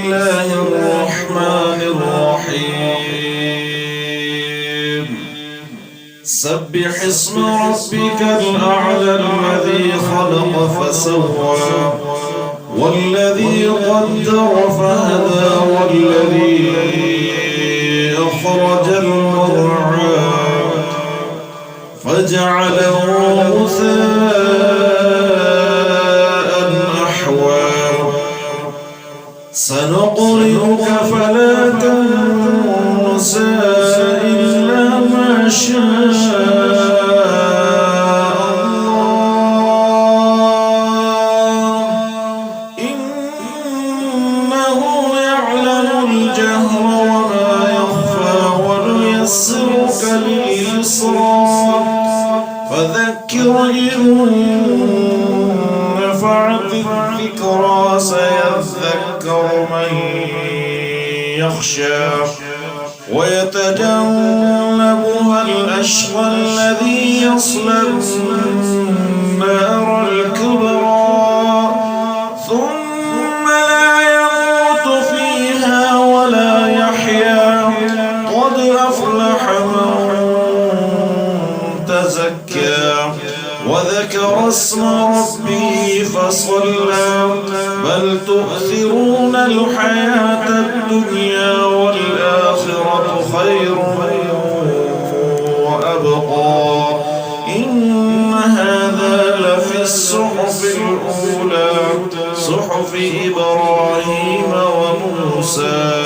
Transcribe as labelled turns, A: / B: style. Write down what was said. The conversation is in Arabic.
A: الله الرحمن الرحيم سبح اسم ربك الأعلى الذي خلق فسوى والذي قدر فهدى والذي أخرج المرعى فجعله غثاء أحوى سنقرئك فلا تنسى إلا ما شاء الله إنه يعلم الجهر وما يخفى ونيسرك لليسرى فذكر إن نفعت الذكرى سيذكر من يخشى ويتجنبها الأشقى الذي يصلى النار الكبرى ثم لا يموت فيها ولا يحيا قد أفلح من تزكى وذكر اسم ربه فصلى بل تؤثرون الحياة الدنيا والآخرة خير وأبقى إن هذا لفي الصحف الأولى صحف إبراهيم وموسى